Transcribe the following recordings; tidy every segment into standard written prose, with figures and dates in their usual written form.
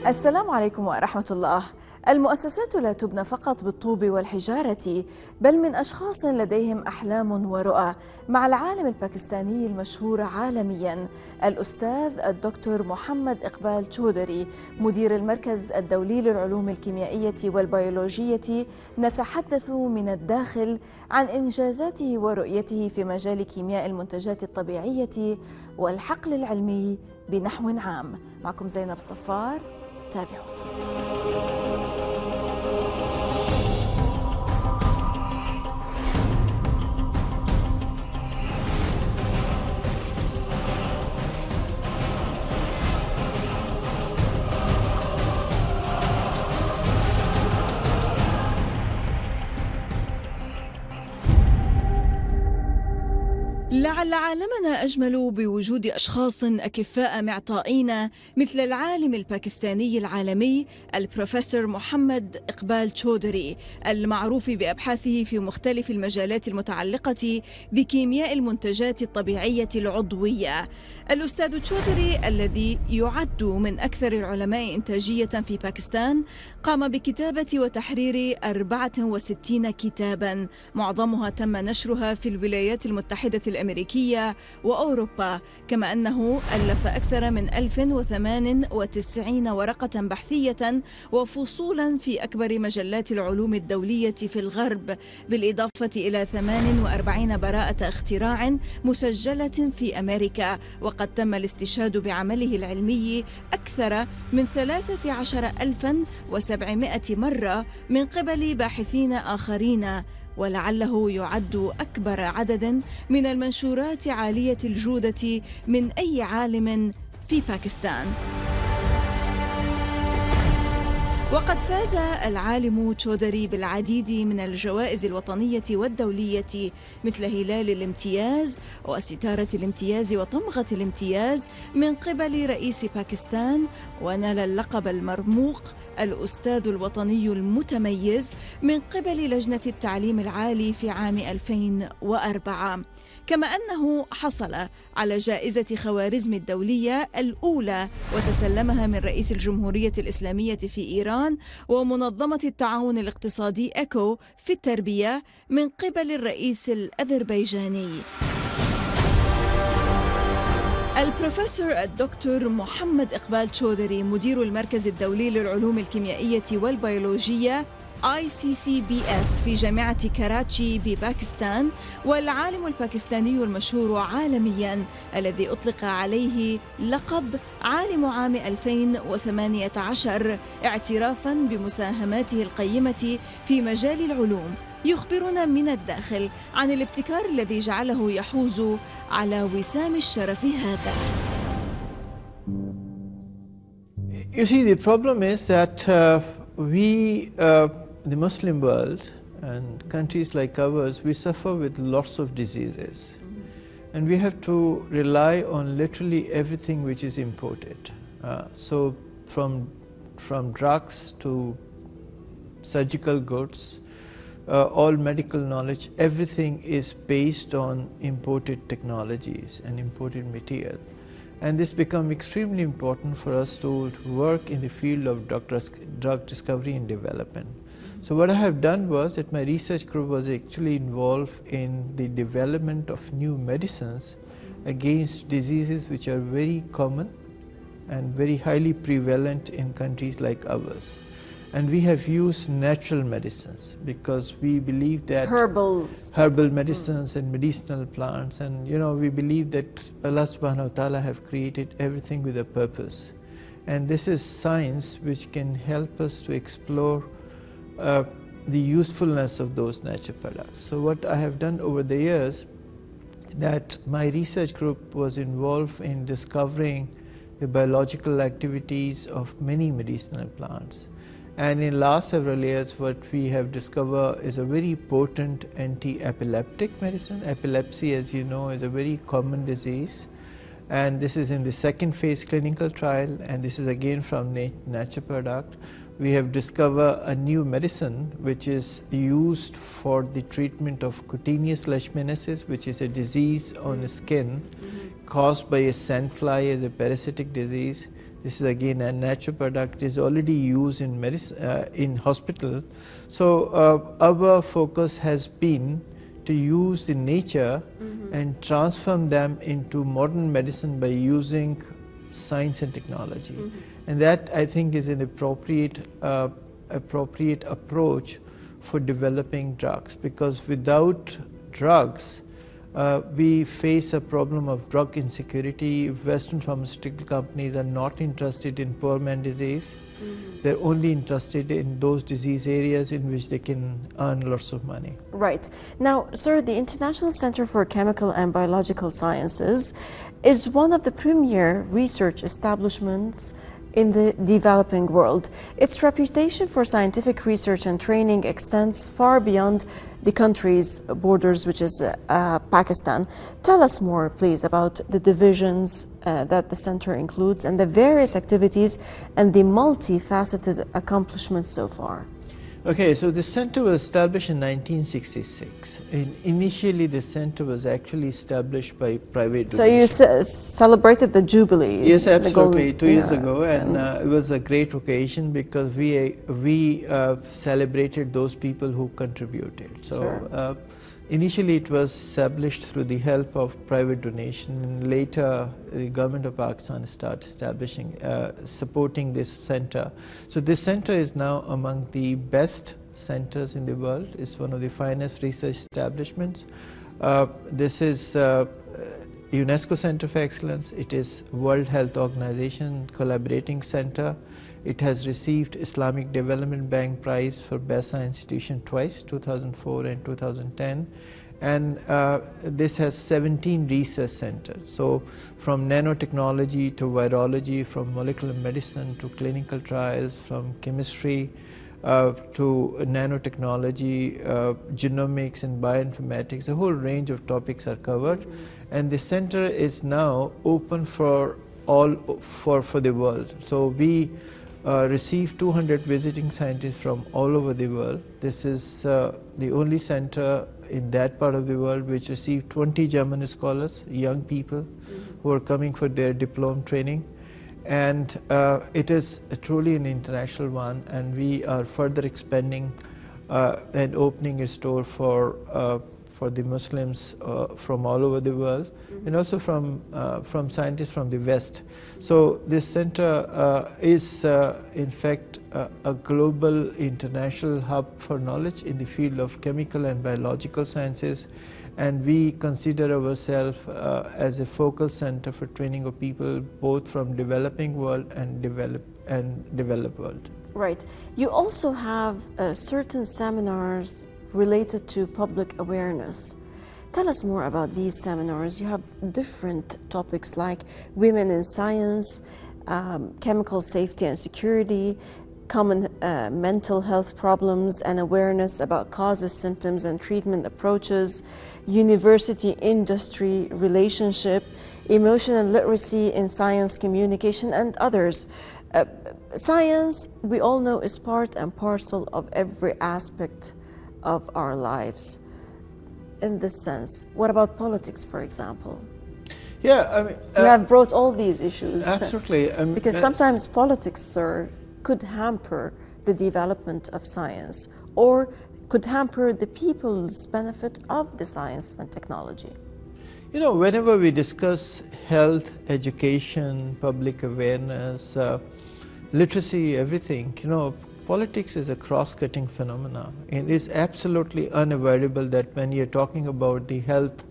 السلام عليكم ورحمة الله. المؤسسات لا تبنى فقط بالطوب والحجارة، بل من أشخاص لديهم أحلام ورؤى. مع العالم الباكستاني المشهور عالميا الأستاذ الدكتور محمد إقبال تشودري، مدير المركز الدولي للعلوم الكيميائية والبيولوجية، نتحدث من الداخل عن إنجازاته ورؤيته في مجال كيمياء المنتجات الطبيعية والحقل العلمي بنحو عام. معكم زينب صفار، تابعونا. لعل عالمنا أجمل بوجود أشخاص أكفاء معطائين مثل العالم الباكستاني العالمي البروفيسور محمد إقبال تشودري، المعروف بأبحاثه في مختلف المجالات المتعلقة بكيمياء المنتجات الطبيعية العضوية. الأستاذ تشودري الذي يعد من أكثر العلماء إنتاجية في باكستان قام بكتابة وتحرير 64 كتابا، معظمها تم نشرها في الولايات المتحدة الأمريكية وأوروبا، كما أنه ألف أكثر من 1098 ورقة بحثية وفصولا في أكبر مجلات العلوم الدولية في الغرب، بالإضافة إلى 48 براءة اختراع مسجلة في أمريكا. وقد تم الاستشهاد بعمله العلمي أكثر من 13,700 مرة من قبل باحثين آخرين، ولعله يعد أكبر عدد من المنشورات عالية الجودة من أي عالم في باكستان. وقد فاز العالم تشودري بالعديد من الجوائز الوطنية والدولية مثل هلال الامتياز وستارة الامتياز وطمغة الامتياز من قبل رئيس باكستان، ونال اللقب المرموق الأستاذ الوطني المتميز من قبل لجنة التعليم العالي في عام 2004، كما أنه حصل على جائزة خوارزم الدولية الأولى وتسلمها من رئيس الجمهورية الإسلامية في إيران ومنظمة التعاون الاقتصادي إيكو في التربية من قبل الرئيس الأذربيجاني. البروفيسور الدكتور محمد إقبال تشودري، مدير المركز الدولي للعلوم الكيميائية والبيولوجية ICCBS في جامعة كراتشي بباكستان، والعالم الباكستاني المشهور عالميا الذي أطلق عليه لقب عالم عام 2018 اعترافا بمساهماته القيمة في مجال العلوم، يخبرنا من الداخل عن الابتكار الذي جعله يحوز على وسام الشرف هذا. You see, the problem is that the Muslim world and countries like ours, we suffer with lots of diseases. And we have to rely on literally everything which is imported. So from drugs to surgical goods, all medical knowledge, everything is based on imported technologies and imported material. And this becomes extremely important for us to work in the field of drug discovery and development. So what I have done was that my research group was actually involved in the development of new medicines against diseases which are very common and very highly prevalent in countries like ours. And we have used natural medicines because we believe that herbal medicines and medicinal plants, and we believe that Allah subhanahu wa ta'ala have created everything with a purpose. And this is science which can help us to explore the usefulness of those natural products. So what I have done over the years, that my research group was involved in discovering the biological activities of many medicinal plants. And in last several years, what we have discovered is a very potent anti-epileptic medicine. Epilepsy, as you know, is a very common disease. And this is in the second phase clinical trial, and this is again from natural product. We have discovered a new medicine which is used for the treatment of cutaneous leishmaniasis, which is a disease on the skin caused by a sandfly as a parasitic disease. This is again a natural product. It is already used in medicine, in hospital. So our focus has been to use the nature and transform them into modern medicine by using science and technology. And that, I think, is an appropriate approach for developing drugs, because without drugs, we face a problem of drug insecurity. Western pharmaceutical companies are not interested in poor man disease. They're only interested in those disease areas in which they can earn lots of money. Right. Now, sir, the International Center for Chemical and Biological Sciences is one of the premier research establishments in the developing world. Its reputation for scientific research and training extends far beyond the country's borders, which is Pakistan. Tell us more, please, about the divisions that the center includes and the various activities and the multifaceted accomplishments so far. Okay, so the center was established in 1966. And initially, the center was actually established by private donation. So you celebrated the Jubilee? Yes, absolutely, 2 years ago, and it was a great occasion because we celebrated those people who contributed. So sure. Initially, it was established through the help of private donation, and later the government of Pakistan started establishing, supporting this center. So this center is now among the best centers in the world. It's one of the finest research establishments. This is UNESCO Center for Excellence. It is World Health Organization Collaborating Center. It has received Islamic Development Bank Prize for Best Science Institution twice, 2004 and 2010. And this has 17 research centers. So from nanotechnology to virology, from molecular medicine to clinical trials, from chemistry to nanotechnology, genomics and bioinformatics, a whole range of topics are covered. And the center is now open for all for the world. So we receive 200 visiting scientists from all over the world. This is the only center in that part of the world which received 20 German scholars, young people who are coming for their diploma training. And it is truly an international one, and we are further expanding and opening a store for the Muslims from all over the world, and also from scientists from the West. So this center is in fact a global international hub for knowledge in the field of chemical and biological sciences, and we consider ourselves as a focal center for training of people both from developing world and developed world. Right. You also have certain seminars related to public awareness. Tell us more about these seminars. You have different topics like women in science, chemical safety and security, common mental health problems and awareness about causes, symptoms and treatment approaches, university-industry relationship, emotional literacy in science communication, and others. Science, we all know, is part and parcel of every aspect of our lives in this sense. What about politics, for example? Yeah, I mean, you have brought all these issues. Absolutely. Because sometimes politics, sir, could hamper the development of science or could hamper the people's benefit of the science and technology. You know, whenever we discuss health, education, public awareness, literacy, everything, you know, politics is a cross-cutting phenomenon. It is absolutely unavoidable that when you're talking about the health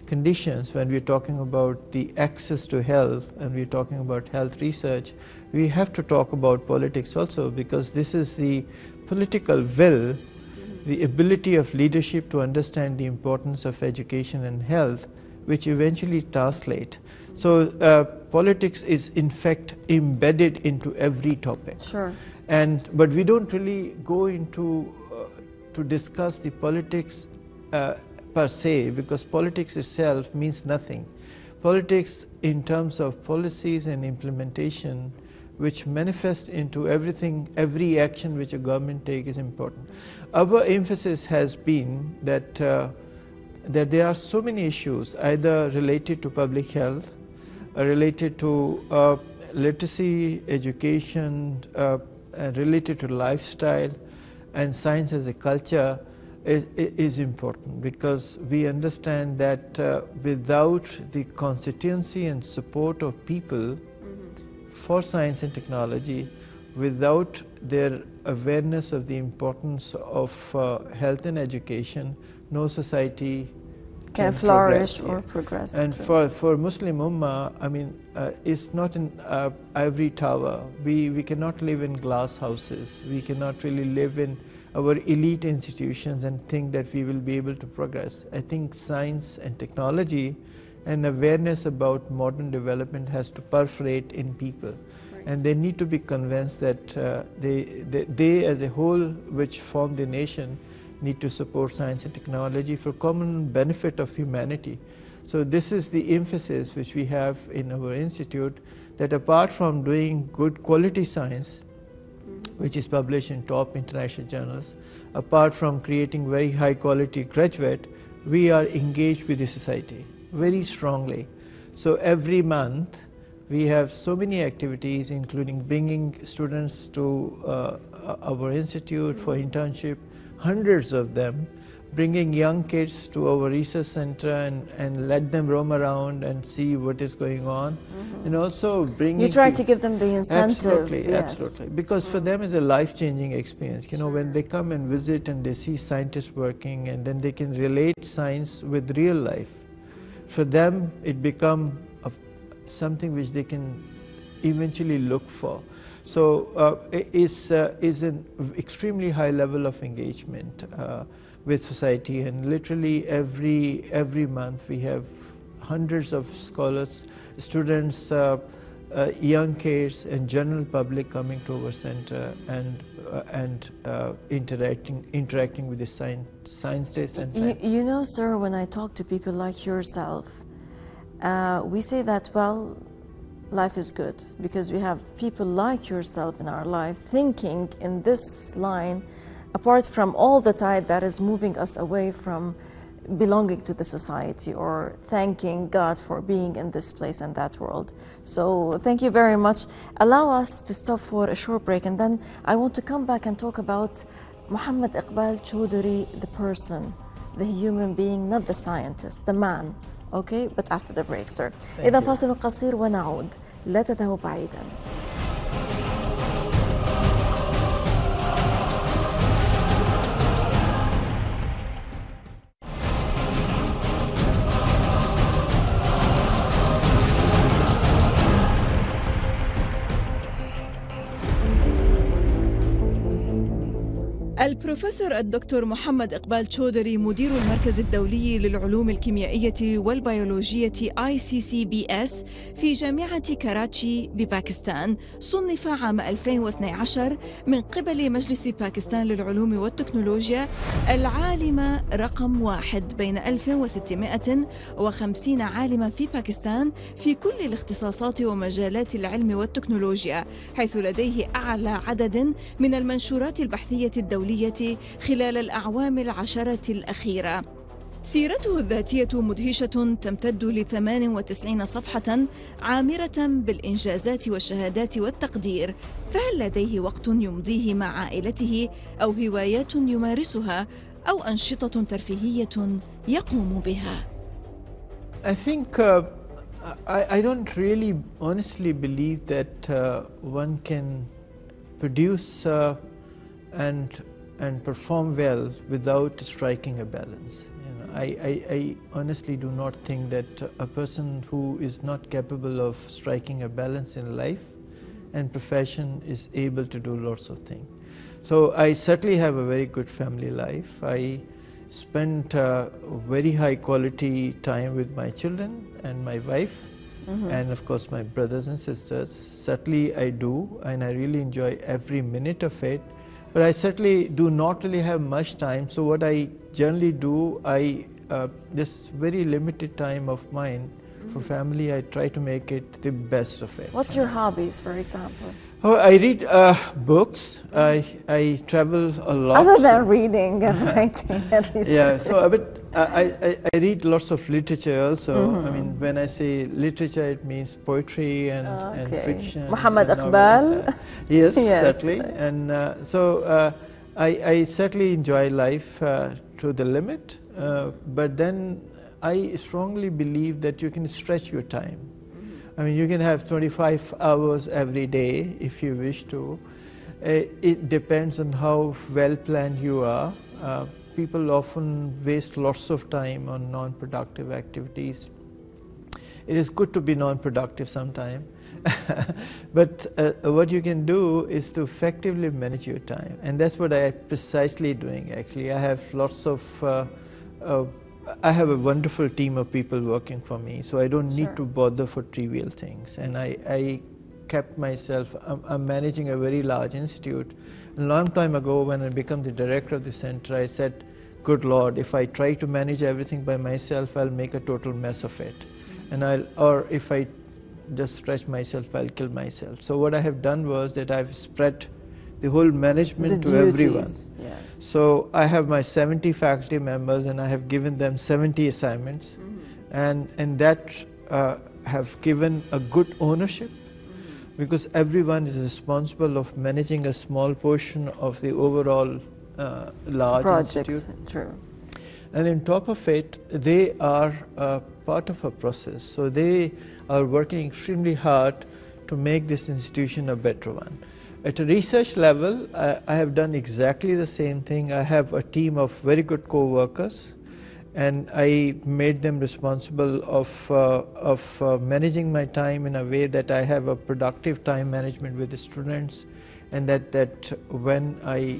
conditions, when we're talking about the access to health and we're talking about health research, we have to talk about politics also, because this is the political will, the ability of leadership to understand the importance of education and health, which eventually translate. So politics is in fact embedded into every topic. Sure. But we don't really go into to discuss the politics per se, because politics itself means nothing. Politics in terms of policies and implementation, which manifest into everything, every action which a government takes, is important. Our emphasis has been that that there are so many issues either related to public health, related to literacy, education related to lifestyle, and science as a culture is important, because we understand that without the constituency and support of people for science and technology, without their awareness of the importance of health and education, no society can flourish or progress. And for Muslim Ummah, I mean, it's not an ivory tower. We cannot live in glass houses. We cannot really live in our elite institutions and think that we will be able to progress. I think science and technology and awareness about modern development has to perforate in people. Right. And they need to be convinced that they as a whole, which form the nation, need to support science and technology for common benefit of humanity. So this is the emphasis which we have in our institute, that apart from doing good quality science, which is published in top international journals, apart from creating very high quality graduate, we are engaged with the society very strongly. So every month we have so many activities, including bringing students to our institute for internship, hundreds of them, bringing young kids to our research center and let them roam around and see what is going on. And also bringing... You try to give them the incentive. Absolutely, yes. Absolutely. Because for them it's a life-changing experience. You know, when they come and visit and they see scientists working, and then they can relate science with real life, for them it becomes something which they can eventually look for. So it is an extremely high level of engagement with society, and literally every month we have hundreds of scholars, students, young kids, and general public coming to our center and interacting with the science days and science. You know, sir, when I talk to people like yourself, we say that, well, life is good because we have people like yourself in our life thinking in this line, apart from all the tide that is moving us away from belonging to the society or thanking God for being in this place and that world. So thank you very much. Allow us to stop for a short break, and then I want to come back and talk about Muhammad Iqbal Tshudri, the person, the human being, not the scientist, the man. Okay, but after the break, sir. إذا فاصل قصير ونعود. لا تذهبوا بعيدا. البروفيسور الدكتور محمد إقبال تشودري مدير المركز الدولي للعلوم الكيميائية والبيولوجية ICCBS في جامعة كراتشي بباكستان، صنف عام 2012 من قبل مجلس باكستان للعلوم والتكنولوجيا العالم رقم 1 بين 1650 عالما في باكستان في كل الاختصاصات ومجالات العلم والتكنولوجيا، حيث لديه أعلى عدد من المنشورات البحثية الدولية خلال الأعوام العشرة الأخيرة. سيرته الذاتية مدهشة تمتد ل 98 صفحة عامرة بالإنجازات والشهادات والتقدير، فهل لديه وقت يمضيه مع عائلته أو هوايات يمارسها أو أنشطة ترفيهية يقوم بها؟ I think I don't really honestly believe that one can produce and perform well without striking a balance. You know, I honestly do not think that a person who is not capable of striking a balance in life and profession is able to do lots of things. So I certainly have a very good family life. I spent very high quality time with my children and my wife, and of course my brothers and sisters. Certainly I do, and I really enjoy every minute of it. But I certainly do not really have much time, so what I generally do, this very limited time of mine for family, I try to make it the best of it. What's your hobbies, for example? Oh, I read books. I travel a lot. Other than reading and writing and researching. Yeah, so but I read lots of literature also. I mean, when I say literature, it means poetry and fiction. محمد إقبال. Yes, certainly. And I certainly enjoy life to the limit, but then I strongly believe that you can stretch your time. I mean, you can have 25 hours every day if you wish to. It depends on how well planned you are. People often waste lots of time on non-productive activities. It is good to be non-productive sometime, but what you can do is to effectively manage your time, and that's what I am precisely doing. Actually, I have lots of I have a wonderful team of people working for me, so I don't need to bother for trivial things. And I kept myself, I'm managing a very large institute. A long time ago, when I became the director of the center, I said, good Lord, if I try to manage everything by myself, I'll make a total mess of it. And or if I just stretch myself, I'll kill myself. So what I have done was that I've spread the whole management to everyone. Yes. So I have my 70 faculty members, and I have given them 70 assignments, and that have given a good ownership, because everyone is responsible of managing a small portion of the overall large project. institute. True. And on top of it, they are part of a process. So they are working extremely hard to make this institution a better one. At a research level, I have done exactly the same thing. I have a team of very good co-workers, and I made them responsible of managing my time in a way that I have a productive time management with the students, and that when I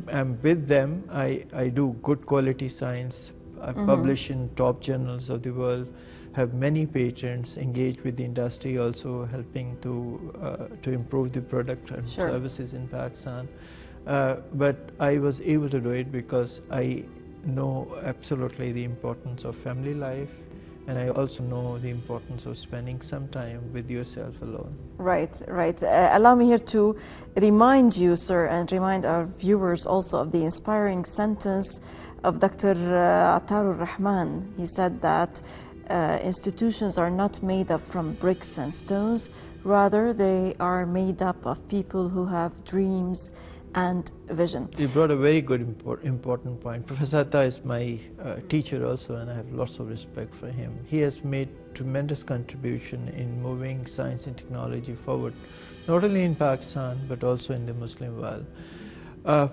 am with them, I do good quality science. I publish in top journals of the world, have many patents, engage with the industry, also helping to improve the product and services in Pakistan. But I was able to do it because I know absolutely the importance of family life, and I also know the importance of spending some time with yourself alone. Right, right. Allow me here to remind you, sir, and remind our viewers also of the inspiring sentence of Dr. Rahman. He said that institutions are not made up from bricks and stones, rather they are made up of people who have dreams and vision. You brought a very good important point. Professor Atta is my teacher also, and I have lots of respect for him. He has made tremendous contribution in moving science and technology forward, not only in Pakistan but also in the Muslim world.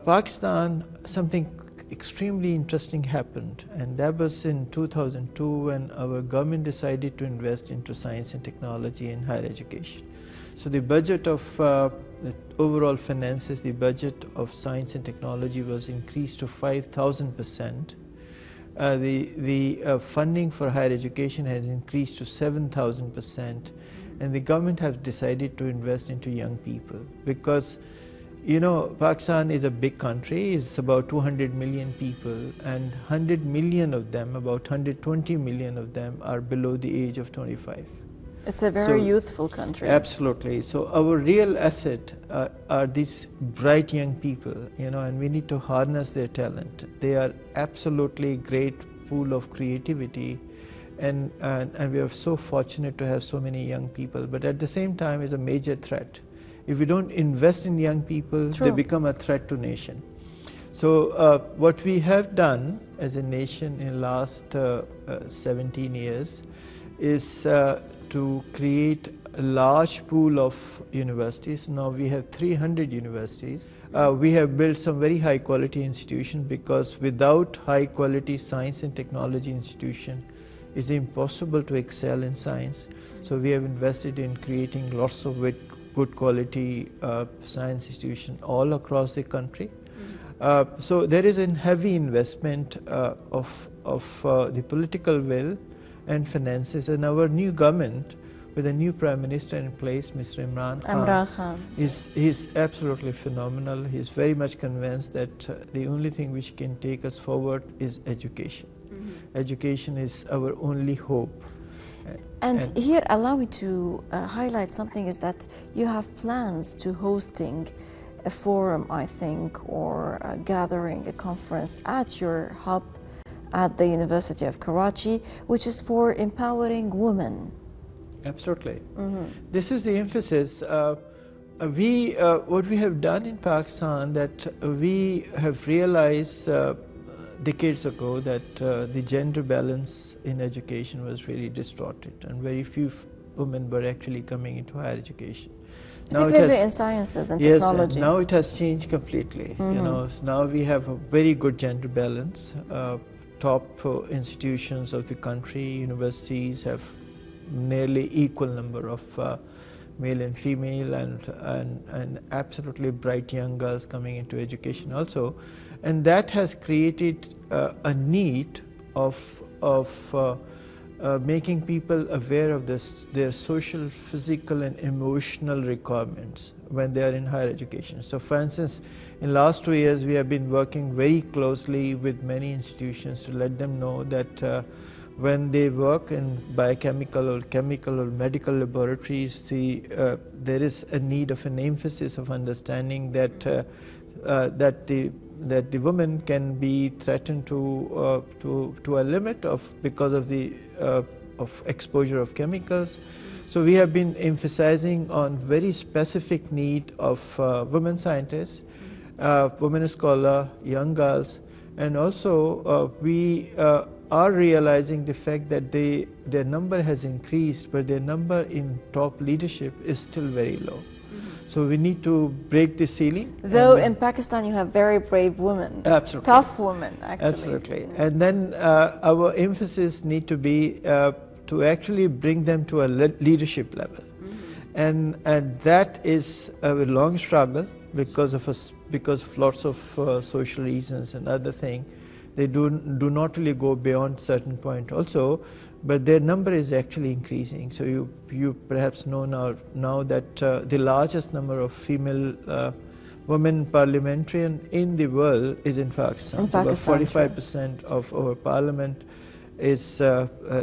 Pakistan, something extremely interesting happened, and that was in 2002 when our government decided to invest into science and technology in higher education. So the budget of the overall finances, the budget of science and technology was increased to 5,000%. The funding for higher education has increased to 7,000%, and the government has decided to invest into young people because, you know, Pakistan is a big country. It's about 200 million people, and 100 million of them, about 120 million of them, are below the age of 25. It's a very youthful country. Absolutely. So our real asset are these bright young people, you know, and we need to harness their talent. They are absolutely great pool of creativity, and we are so fortunate to have so many young people. But at the same time, it's a major threat. If we don't invest in young people, they become a threat to nation. So what we have done as a nation in the last 17 years is to create a large pool of universities. Now we have 300 universities. We have built some very high quality institutions, because without high quality science and technology institution, it's impossible to excel in science. So we have invested in creating lots of good quality science institutions all across the country. So there is a heavy investment of the political will and finances, and our new government with a new Prime Minister in place, Mr. Imran Khan, he's absolutely phenomenal. He's very much convinced that the only thing which can take us forward is education. Education is our only hope. And here, allow me to highlight something, is that you have plans to hosting a forum, I think, or a gathering, a conference at your hub at the University of Karachi, which is for empowering women. Absolutely. This is the emphasis. What we have done in Pakistan, that we have realized decades ago that the gender balance in education was really distorted, and very few women were actually coming into higher education. Particularly in sciences and technology. Yes, now it has changed completely. You know, so now we have a very good gender balance. Top institutions of the country, universities have nearly equal number of male and female, and absolutely bright young girls coming into education also, and that has created a need of making people aware of their social, physical and emotional requirements when they are in higher education. So for instance, in last 2 years we have been working very closely with many institutions to let them know that when they work in biochemical or chemical or medical laboratories, there is a need of an emphasis of understanding that the woman can be threatened to a limit because of the of exposure of chemicals. So we have been emphasizing on very specific need of women scientists, women scholar, young girls, and also we are realizing the fact that their number has increased, but their number in top leadership is still very low. So we need to break the ceiling. Though in Pakistan you have very brave women. Absolutely. Tough women, actually. Absolutely. And then our emphasis need to be to actually bring them to a leadership level. And that is a long struggle because of lots of social reasons and other things. They do not really go beyond certain point also, but their number is actually increasing. So you perhaps know now that the largest number of female women parliamentarian in the world is in Pakistan. So about 45% of our parliament is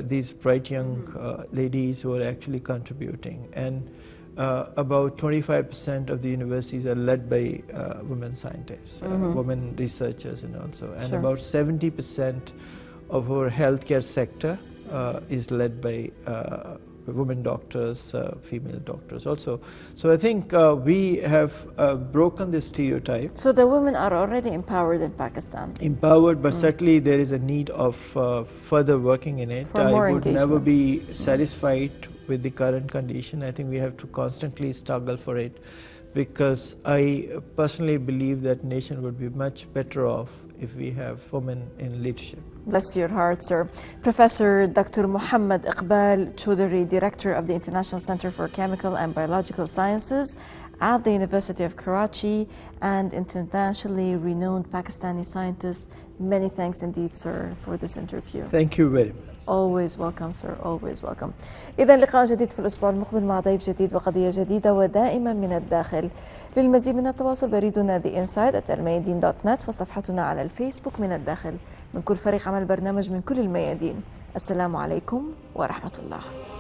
these bright young ladies who are actually contributing, and about 25% of the universities are led by women scientists, women researchers, and also, and about 70% of our healthcare sector is led by women doctors, female doctors also. So I think we have broken the stereotype. So the women are already empowered in Pakistan? Empowered, but certainly there is a need of further working in it. For more I would engagement. never be satisfied with the current condition. I think we have to constantly struggle for it, because I personally believe that nation would be much better off if we have women in leadership. Bless your heart, sir. Professor Dr. Muhammad Iqbal Tشودري, Director of the International Center for Chemical and Biological Sciences at the University of Karachi and internationally renowned Pakistani scientist. Many thanks indeed, sir, for this interview. Thank you very much. Always welcome, sir. Always welcome. إذا لقاء جديد في الأسبوع المقبل مع ضيف جديد وقضية جديدة ودائما من الداخل. للمزيد من التواصل بريدنا theinside@almayadeen.net وصفحتنا على الفيسبوك من الداخل. من كل فريق عمل برنامج من كل الميادين. السلام عليكم ورحمة الله.